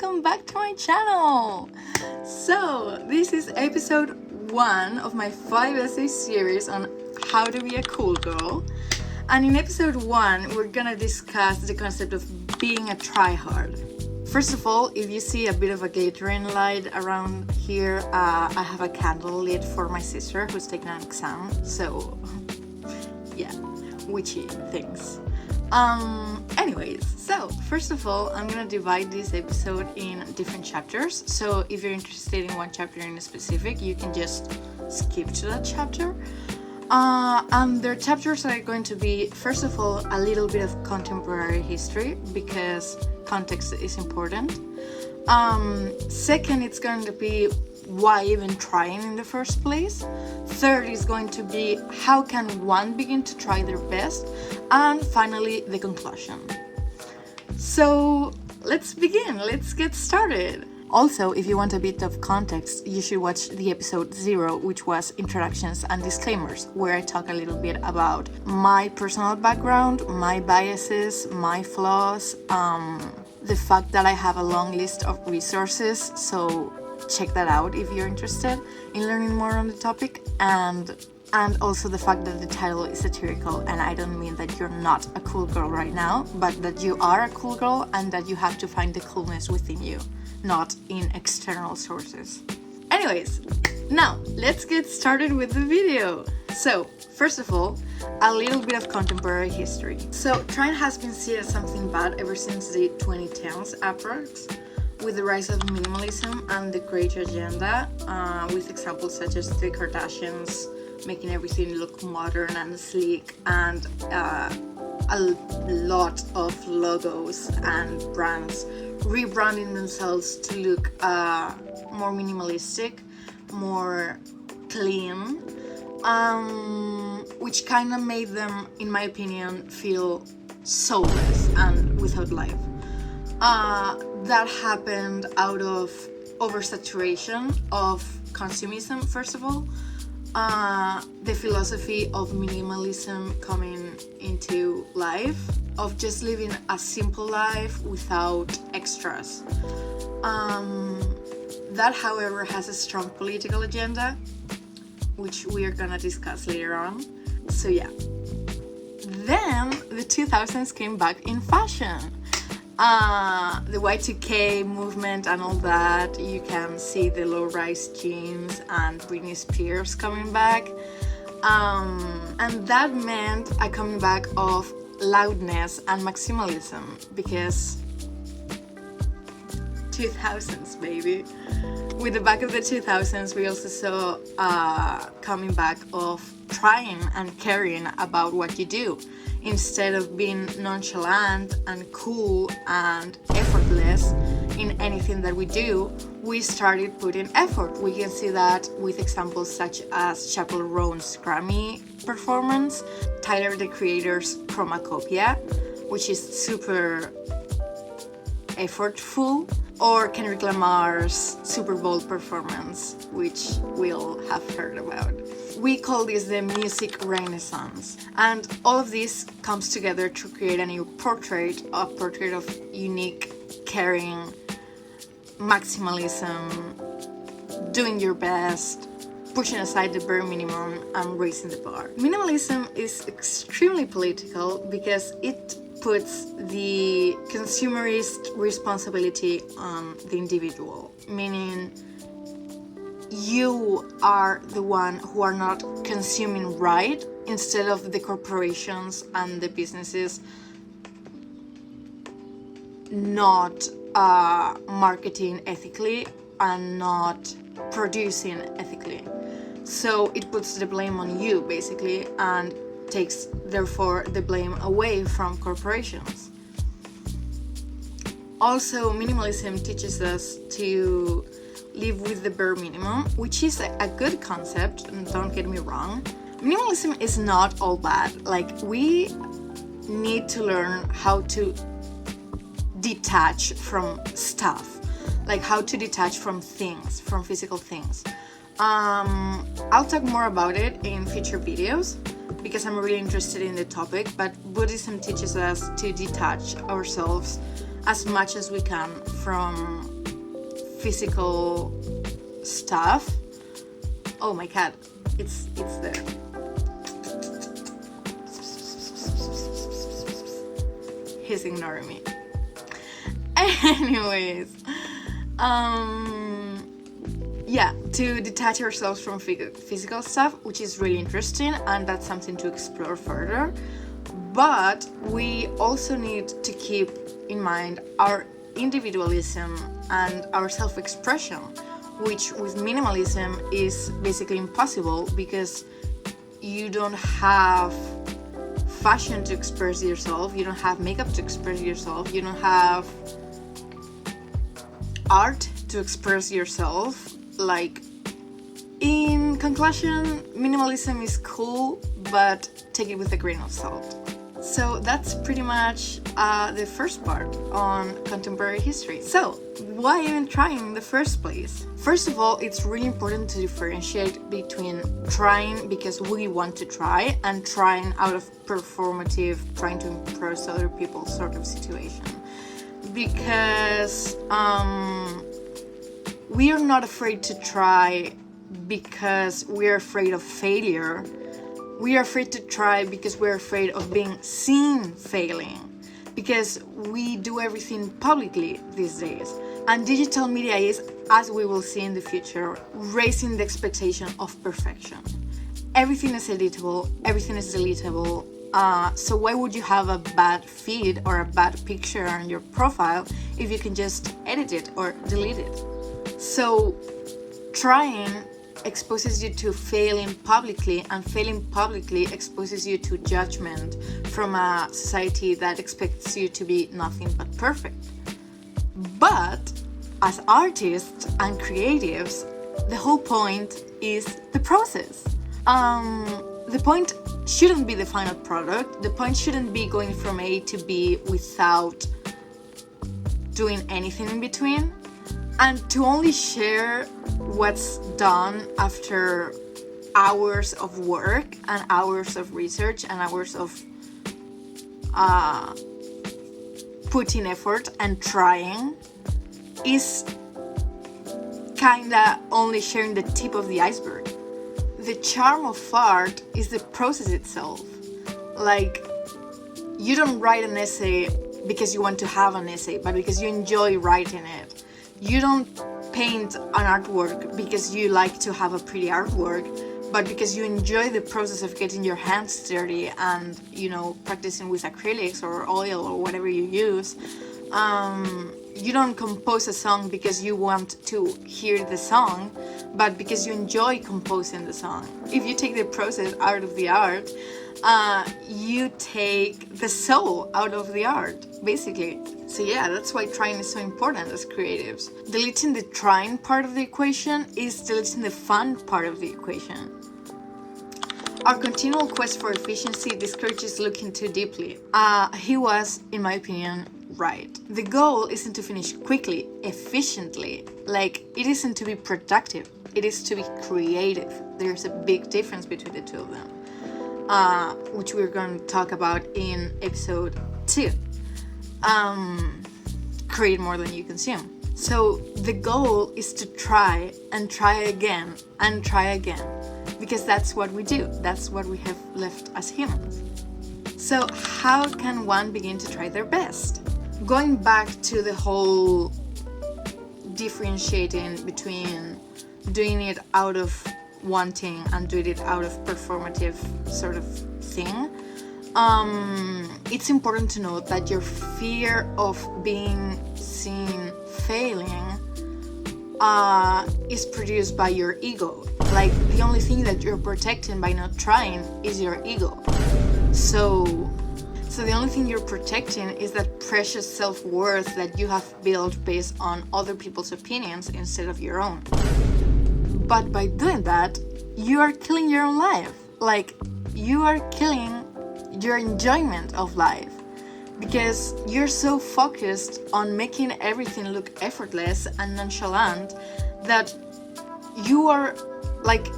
welcome back to my channel. So this is episode 1 of my 5 essay series on how to be a cool girl, and in episode 1 we're gonna discuss the concept of being a tryhard. First of all, if you see a bit of a glittering light around here, I have a candle lit for my sister who's taking an exam, so yeah, witchy things. Anyways, so first of all, I'm gonna divide this episode in different chapters. So if you're interested in one chapter in specific, you can just skip to that chapter. And their chapters are going to be, first of all, a little bit of contemporary history because context is important. Second, it's going to be why even trying in the first place. Third is going to be how can one begin to try their best, and finally the conclusion. So let's begin, let's get started. Also, if you want a bit of context, you should watch the episode 0, which was introductions and disclaimers, where I talk a little bit about my personal background, my biases, my flaws, the fact that I have a long list of resources, so check that out if you're interested in learning more on the topic, and also the fact that the title is satirical, and I don't mean that you're not a cool girl right now, but that you are a cool girl and that you have to find the coolness within you, not in external sources. Anyways, now let's get started with the video. So first of all, a little bit of contemporary history. So trying has been seen as something bad ever since the 2010s approx, with the rise of minimalism and the greige agenda, with examples such as the Kardashians making everything look modern and sleek, and a lot of logos and brands rebranding themselves to look more minimalistic, more clean, which kind of made them, in my opinion, feel soulless and without life. That happened out of oversaturation of consumerism, first of all, the philosophy of minimalism coming into life, of just living a simple life without extras. That, however, has a strong political agenda, which we are gonna discuss later on. So yeah. Then the 2000s came back in fashion. The Y2K movement and all that. You can see the low-rise jeans and Britney Spears coming back, and that meant a coming back of loudness and maximalism, because 2000s, baby. With the back of the 2000s, we also saw coming back of trying and caring about what you do. Instead of being nonchalant and cool and effortless in anything that we do, we started putting effort. We can see that with examples such as Chappell Roan's Grammy performance, Tyler the Creator's Chromacopia, which is super effortful, or Kendrick Lamar's Super Bowl performance, which we all have heard about. We call this the music renaissance, and all of this comes together to create a new portrait, a portrait of unique, caring, maximalism, doing your best, pushing aside the bare minimum and raising the bar. Minimalism is extremely political because it puts the consumerist responsibility on the individual, meaning you are the one who are not consuming right, instead of the corporations and the businesses not marketing ethically and not producing ethically. So it puts the blame on you, basically, and takes, therefore, the blame away from corporations. Also, minimalism teaches us to live with the bare minimum, which is a good concept, and don't get me wrong. Minimalism is not all bad. Like, we need to learn how to detach from stuff, like how to detach from things, from physical things. I'll talk more about it in future videos because I'm really interested in the topic, but Buddhism teaches us to detach ourselves as much as we can from physical stuff. Oh, my cat, it's there. He's ignoring me. Anyways, yeah, to detach ourselves from physical stuff, which is really interesting, and that's something to explore further. But we also need to keep in mind our individualism and our self-expression, which with minimalism is basically impossible because you don't have fashion to express yourself, you don't have makeup to express yourself, you don't have art to express yourself. Like, in conclusion, minimalism is cool, but take it with a grain of salt. So that's pretty much the first part on contemporary history. So why even trying in the first place? First of all, it's really important to differentiate between trying because we want to try and trying out of performative, trying to impress other people sort of situation. Because we are not afraid to try because we're afraid of failure. We are afraid to try because we're afraid of being seen failing. Because we do everything publicly these days. And digital media is, as we will see in the future, raising the expectation of perfection. Everything is editable, everything is deletable. So why would you have a bad feed or a bad picture on your profile if you can just edit it or delete it? So trying exposes you to failing publicly, and failing publicly exposes you to judgment from a society that expects you to be nothing but perfect. But as artists and creatives, the whole point is the process. The point shouldn't be the final product. The point shouldn't be going from A to B without doing anything in between. And to only share what's done after hours of work and hours of research and hours of putting effort and trying is kinda only sharing the tip of the iceberg. The charm of art is the process itself. Like, you don't write an essay because you want to have an essay, but because you enjoy writing it. You don't paint an artwork because you like to have a pretty artwork, but because you enjoy the process of getting your hands dirty and, you know, practicing with acrylics or oil or whatever you use. You don't compose a song because you want to hear the song, but because you enjoy composing the song. If you take the process out of the art, you take the soul out of the art, basically. So yeah, that's why trying is so important as creatives. Deleting the trying part of the equation is deleting the fun part of the equation. Our continual quest for efficiency discourages looking too deeply. He was, in my opinion, right. The goal isn't to finish quickly, efficiently. Like, it isn't to be productive, it is to be creative. There's a big difference between the two of them, which we're going to talk about in episode 2. Create more than you consume. So the goal is to try and try again and try again, because that's what we do. That's what we have left as humans. So how can one begin to try their best? Going back to the whole differentiating between doing it out of wanting and doing it out of performative sort of thing, it's important to note that your fear of being seen failing is produced by your ego. Like, the only thing that you're protecting by not trying is your ego. So the only thing you're protecting is that precious self-worth that you have built based on other people's opinions instead of your own. But by doing that, you are killing your own life. Like, you are killing your enjoyment of life, because you're so focused on making everything look effortless and nonchalant that you are like,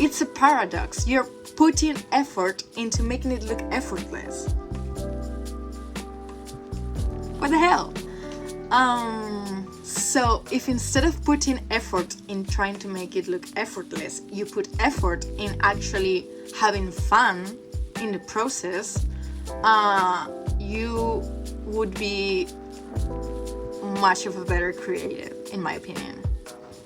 it's a paradox. You're putting effort into making it look effortless. What the hell? So if instead of putting effort in trying to make it look effortless, you put effort in actually having fun in the process, you would be much of a better creative, in my opinion.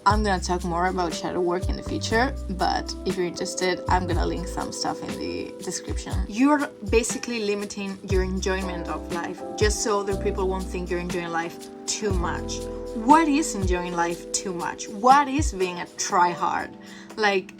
I'm gonna talk more about shadow work in the future, but if you're interested, I'm gonna link some stuff in the description. You're basically limiting your enjoyment of life just so other people won't think you're enjoying life too much. What is enjoying life too much? What is being a tryhard? Like,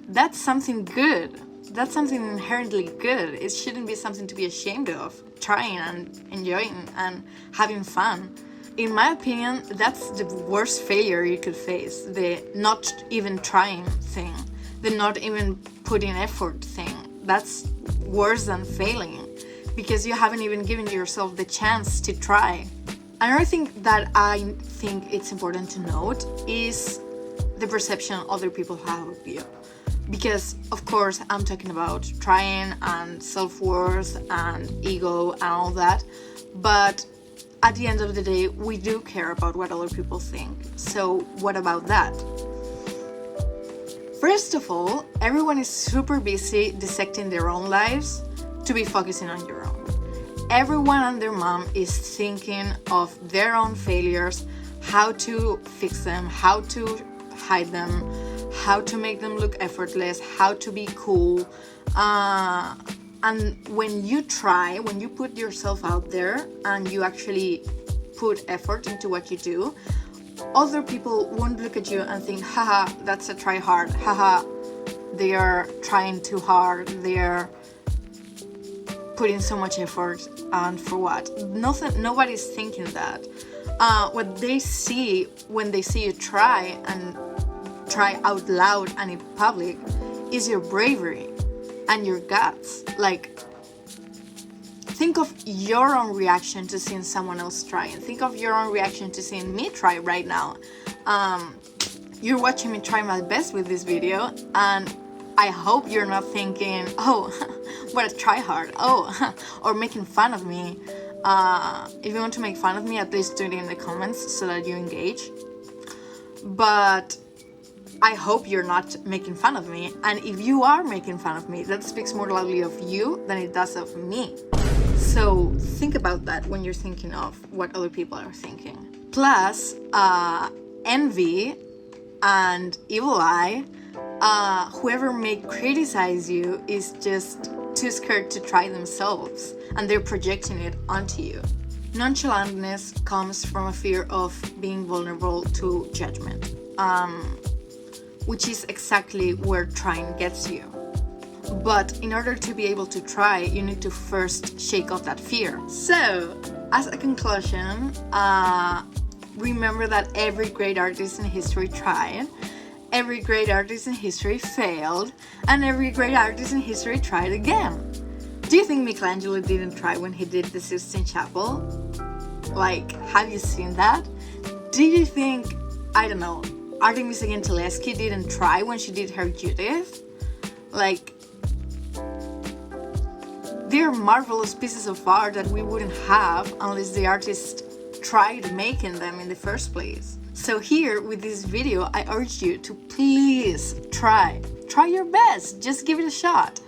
that's something good. That's something inherently good. It shouldn't be something to be ashamed of. Trying and enjoying and having fun. In my opinion, that's the worst failure you could face. The not even trying thing. The not even putting effort thing. That's worse than failing. Because you haven't even given yourself the chance to try. Another thing that I think it's important to note is the perception other people have of you. Because, of course, I'm talking about trying and self-worth and ego and all that. But at the end of the day, we do care about what other people think. So what about that? First of all, everyone is super busy dissecting their own lives to be focusing on your own. Everyone and their mom is thinking of their own failures, how to fix them, how to hide them, how to make them look effortless, how to be cool. And when you try, when you put yourself out there and you actually put effort into what you do, other people won't look at you and think, haha, that's a try hard, haha, they are trying too hard, they're putting so much effort, and for what? Nobody's thinking that. What they see when they see you try and try out loud and in public is your bravery and your guts. Like, think of your own reaction to seeing someone else try, and think of your own reaction to seeing me try right now. You're watching me try my best with this video, and I hope you're not thinking, oh, what a tryhard, oh, or making fun of me. If you want to make fun of me, at least do it in the comments so that you engage. But I hope you're not making fun of me, and if you are making fun of me, that speaks more loudly of you than it does of me. So think about that when you're thinking of what other people are thinking. Plus, envy and evil eye, whoever may criticize you is just too scared to try themselves, and they're projecting it onto you. Nonchalantness comes from a fear of being vulnerable to judgment. Which is exactly where trying gets you. But in order to be able to try, you need to first shake off that fear. So, as a conclusion, remember that every great artist in history tried, every great artist in history failed, and every great artist in history tried again. Do you think Michelangelo didn't try when he did the Sistine Chapel? Like, have you seen that? Do you think, I don't know, Artemis Gentileschi didn't try when she did her Judith? Like, they're marvelous pieces of art that we wouldn't have unless the artist tried making them in the first place. So here, with this video, I urge you to please try your best, just give it a shot.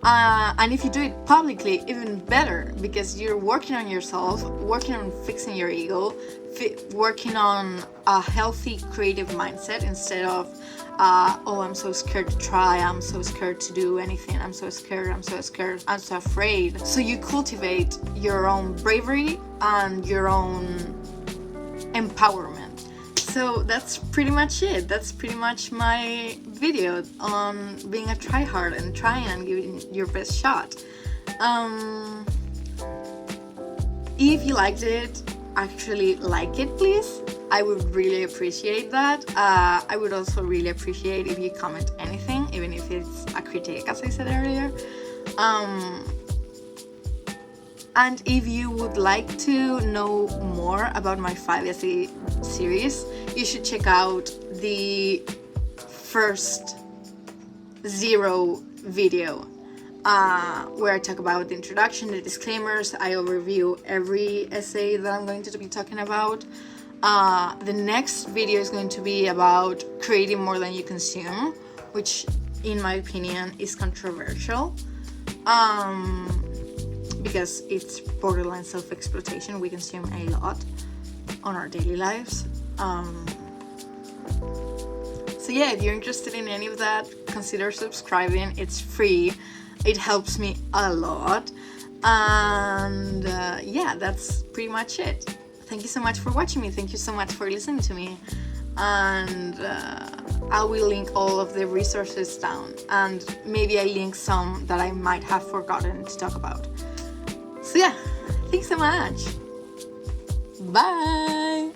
And if you do it publicly, even better, because you're working on yourself, working on fixing your ego, working on a healthy creative mindset instead of oh, I'm so scared to try, I'm so scared to do anything, I'm so scared, I'm so afraid. So you cultivate your own bravery and your own empowerment. So that's pretty much it. That's pretty much my video on being a tryhard and trying and giving your best shot. If you liked it, actually like it, please. I would really appreciate that. I would also really appreciate if you comment anything, even if it's a critique, as I said earlier. And if you would like to know more about my 5 essay series, you should check out the first 0 video. where I talk about the introduction, the disclaimers. I overview every essay that I'm going to be talking about. The next video is going to be about creating more than you consume, which in my opinion is controversial, because it's borderline self-exploitation. We consume a lot on our daily lives. So yeah, if you're interested in any of that, consider subscribing. It's free. It helps me a lot. And yeah, that's pretty much it. Thank you so much for watching me. Thank you so much for listening to me. And I will link all of the resources down. And maybe I link some that I might have forgotten to talk about. So yeah, thanks so much. Bye.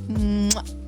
Mwah.